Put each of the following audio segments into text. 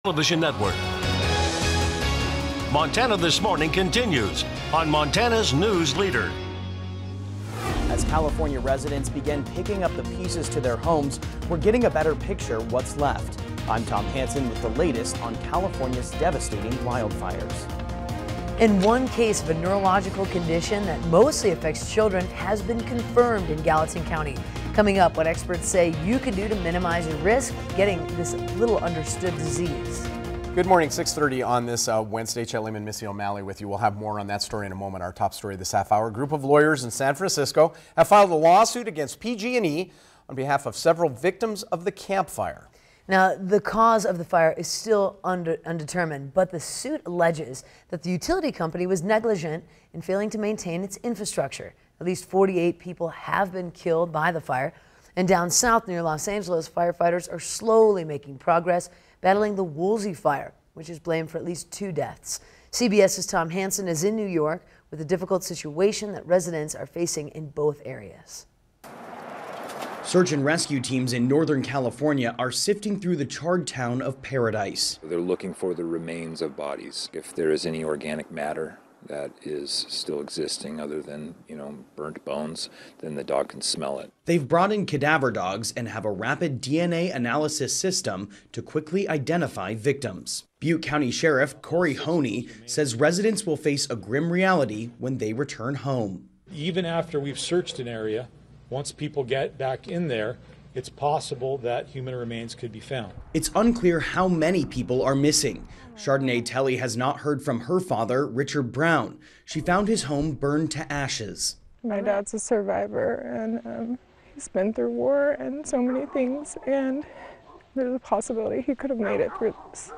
Television Network. Montana This Morning continues on Montana's News Leader. As California residents begin picking up the pieces to their homes, we're getting a better picture what's left. I'm Tom Hansen with the latest on California's devastating wildfires. In one case of a neurological condition that mostly affects children has been confirmed in Gallatin County. Coming up, what experts say you can do to minimize your risk of getting this little understood disease. Good morning, 6:30 on this Wednesday. Chet Lehman, Missy O'Malley with you. We'll have more on that story in a moment. Our top story this half hour. A group of lawyers in San Francisco have filed a lawsuit against PG&E on behalf of several victims of the Camp Fire. Now, the cause of the fire is still undetermined, but the suit alleges that the utility company was negligent in failing to maintain its infrastructure. At least 48 people have been killed by the fire. And down south near Los Angeles, firefighters are slowly making progress battling the Woolsey fire, which is blamed for at least 2 deaths. CBS's Tom Hansen is in New York with a difficult situation that residents are facing in both areas. Search and rescue teams in Northern California are sifting through the charred town of Paradise. They're looking for the remains of bodies. If there is any organic matter that is still existing other than, burnt bones, then the dog can smell it. They've brought in cadaver dogs and have a rapid DNA analysis system to quickly identify victims. Butte County Sheriff Corey Honey says residents will face a grim reality when they return home. Even after we've searched an area, once people get back in there, it's possible that human remains could be found. It's unclear how many people are missing. Chardonnay Telly has not heard from her father, Richard Brown. She found his home burned to ashes. My dad's a survivor, and he's been through war and so many things, and there's a possibility he could have made it through this.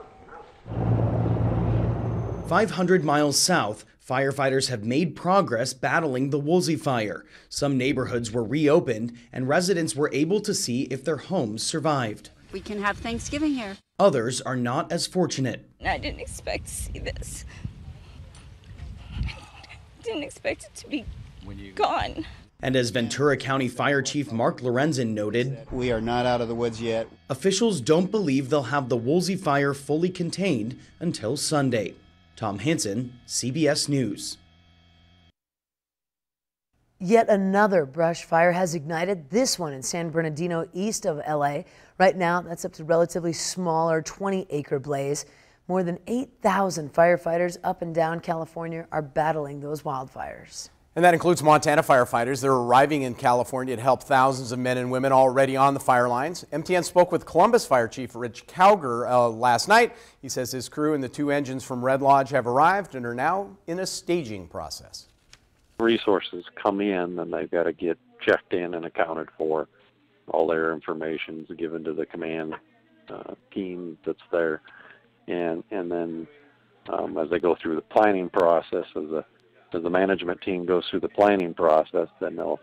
500 miles south, firefighters have made progress battling the Woolsey fire. Some neighborhoods were reopened, and residents were able to see if their homes survived. We can have Thanksgiving here. Others are not as fortunate. I didn't expect to see this. I didn't expect it to be gone. And as Ventura County Fire Chief Mark Lorenzen noted, we are not out of the woods yet. Officials don't believe they'll have the Woolsey fire fully contained until Sunday. Tom Hansen, CBS News. Yet another brush fire has ignited, this one in San Bernardino, east of LA. Right now, that's up to relatively smaller 20-acre blaze. More than 8,000 firefighters up and down California are battling those wildfires. And that includes Montana firefighters. They're arriving in California to help thousands of men and women already on the fire lines. MTN spoke with Columbus Fire Chief Rich Cowger last night. He says his crew and the 2 engines from Red Lodge have arrived and are now in a staging process. Resources come in and they've got to get checked in and accounted for. All their information is given to the command team that's there. And then as they go through the planning process, as the management team goes through the planning process, then they'll,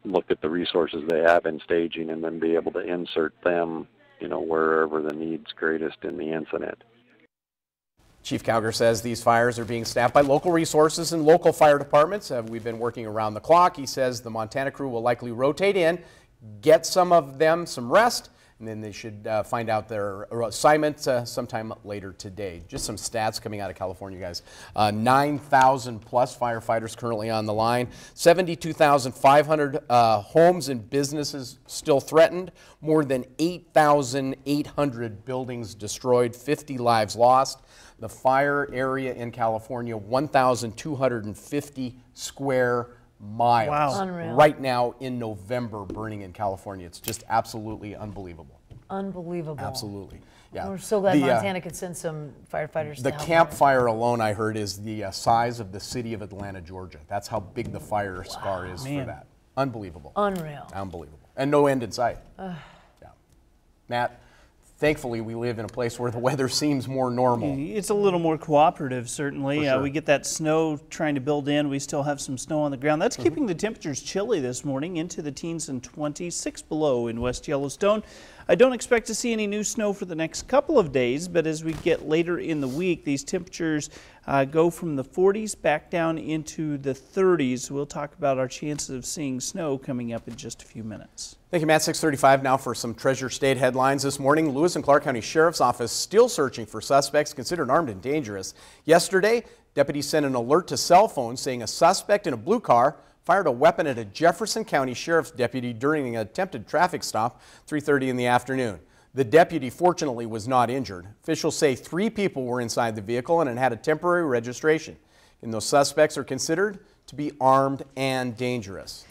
look at the resources they have in staging and then be able to insert them, wherever the need's greatest in the incident. Chief Cowger says these fires are being staffed by local resources and local fire departments. We've been working around the clock. He says the Montana crew will likely rotate in, get some of them some rest, and then they should find out their assignment sometime later today. Just some stats coming out of California, guys. 9,000 plus firefighters currently on the line. 72,500 homes and businesses still threatened. More than 8,800 buildings destroyed. 50 lives lost. The fire area in California, 1,250 square miles. Wow. Unreal. Right now in November, burning in California. It's just absolutely unbelievable. Unbelievable. Absolutely. Yeah. We're so glad Montana could send some firefighters to The help Camp there. Fire alone, I heard, is the size of the city of Atlanta, Georgia. That's how big the fire scar is for that. Unbelievable. Unreal. Unbelievable. And no end in sight. Yeah. Matt, thankfully we live in a place where the weather seems more normal. It's a little more cooperative, certainly. Sure. We get that snow trying to build in. We still have some snow on the ground. That's keeping the temperatures chilly this morning into the teens and 20s, 6 below in West Yellowstone. I don't expect to see any new snow for the next couple of days, but as we get later in the week, these temperatures go from the 40s back down into the 30s. We'll talk about our chances of seeing snow coming up in just a few minutes. Thank you, Matt. 6:35 now for some Treasure State headlines this morning. Lewis and Clark County Sheriff's Office still searching for suspects considered armed and dangerous. Yesterday, deputies sent an alert to cell phones saying a suspect in a blue car fired a weapon at a Jefferson County Sheriff's deputy during an attempted traffic stop 3:30 in the afternoon. The deputy fortunately was not injured. Officials say 3 people were inside the vehicle and it had a temporary registration. And those suspects are considered to be armed and dangerous.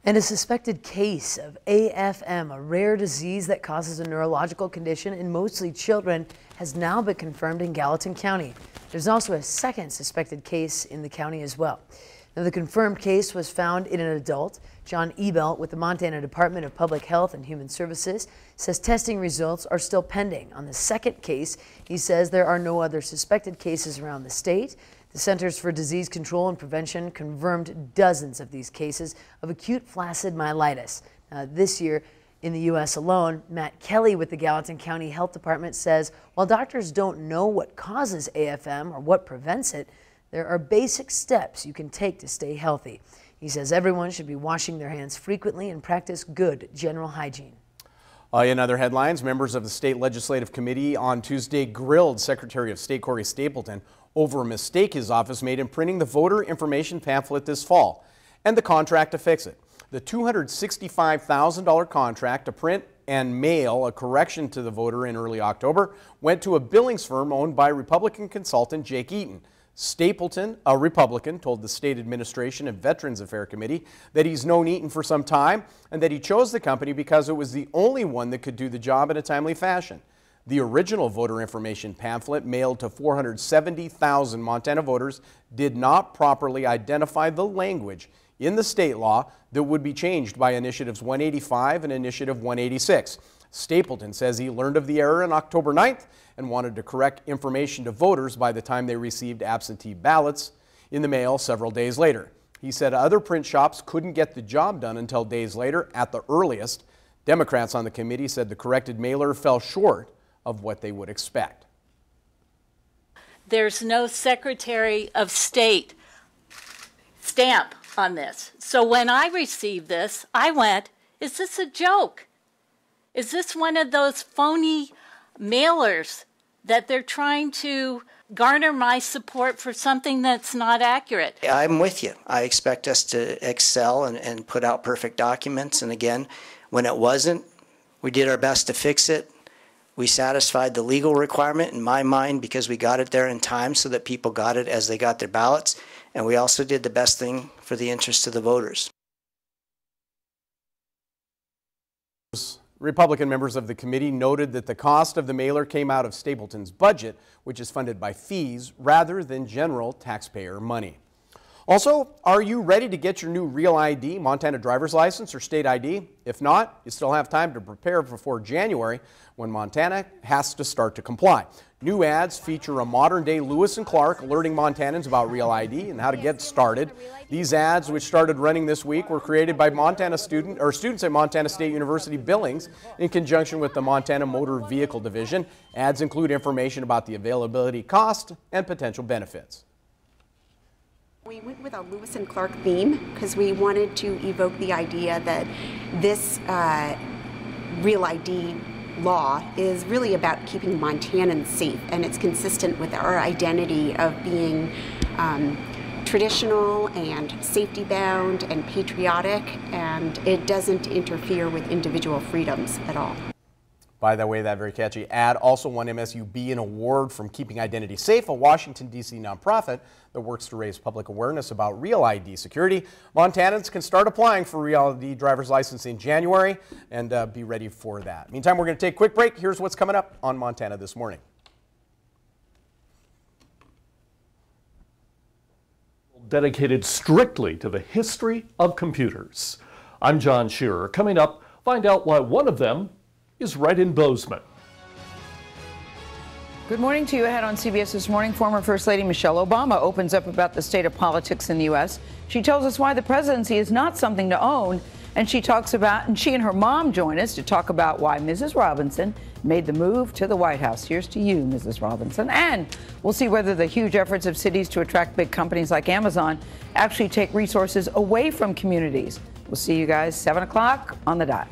And a suspected case of AFM, a rare disease that causes a neurological condition in mostly children, has now been confirmed in Gallatin County. There's also a second suspected case in the county as well. Now, the confirmed case was found in an adult. John Ebelt with the Montana Department of Public Health and Human Services says testing results are still pending. On the second case, he says there are no other suspected cases around the state. The Centers for Disease Control and Prevention confirmed dozens of these cases of acute flaccid myelitis. This year in the U.S. alone, Matt Kelly with the Gallatin County Health Department says while doctors don't know what causes AFM or what prevents it, there are basic steps you can take to stay healthy. He says everyone should be washing their hands frequently and practice good general hygiene. In other headlines, members of the State Legislative Committee on Tuesday grilled Secretary of State Corey Stapleton over a mistake his office made in printing the voter information pamphlet this fall and the contract to fix it. The $265,000 contract to print and mail a correction to the voter in early October went to a billings firm owned by Republican consultant Jake Eaton. Stapleton, a Republican, told the State Administration and Veterans Affairs Committee that he's known Eaton for some time and that he chose the company because it was the only one that could do the job in a timely fashion. The original voter information pamphlet mailed to 470,000 Montana voters did not properly identify the language in the state law that would be changed by Initiatives 185 and Initiative 186. Stapleton says he learned of the error on October 9th and wanted to correct information to voters by the time they received absentee ballots in the mail several days later. He said other print shops couldn't get the job done until days later at the earliest. Democrats on the committee said the corrected mailer fell short of what they would expect. There's no Secretary of State stamp on this. So when I received this, I went, is this a joke? Is this one of those phony mailers that they're trying to garner my support for something that's not accurate? I'm with you. I expect us to excel and put out perfect documents. And again, when it wasn't, we did our best to fix it. We satisfied the legal requirement in my mind because we got it there in time so that people got it as they got their ballots. And we also did the best thing for the interest of the voters. Republican members of the committee noted that the cost of the mailer came out of Stapleton's budget, which is funded by fees rather than general taxpayer money. Also, are you ready to get your new Real ID, Montana driver's license, or state ID? If not, you still have time to prepare before January when Montana has to start to comply. New ads feature a modern-day Lewis and Clark alerting Montanans about Real ID and how to get started. These ads, which started running this week, were created by students at Montana State University Billings in conjunction with the Montana Motor Vehicle Division. Ads include information about the availability, cost, and potential benefits. We went with a Lewis and Clark theme because we wanted to evoke the idea that this Real ID law is really about keeping Montanans safe, and it's consistent with our identity of being traditional and safety bound and patriotic, and it doesn't interfere with individual freedoms at all. By the way, that very catchy ad also won MSUB an award from Keeping Identity Safe, a Washington, D.C. nonprofit that works to raise public awareness about Real ID security. Montanans can start applying for Real ID driver's license in January and be ready for that. Meantime, we're going to take a quick break. Here's what's coming up on Montana This Morning. Dedicated strictly to the history of computers. I'm John Shearer. Coming up, find out why one of them is right in Bozeman. Good morning to you. Ahead on CBS This Morning, former First Lady Michelle Obama opens up about the state of politics in the U.S. She tells us why the presidency is not something to own And she and her mom join us to talk about why Mrs. Robinson made the move to the White House. Here's to you, Mrs. Robinson. And we'll see whether the huge efforts of cities to attract big companies like Amazon actually take resources away from communities. We'll see you guys 7 o'clock on the dot.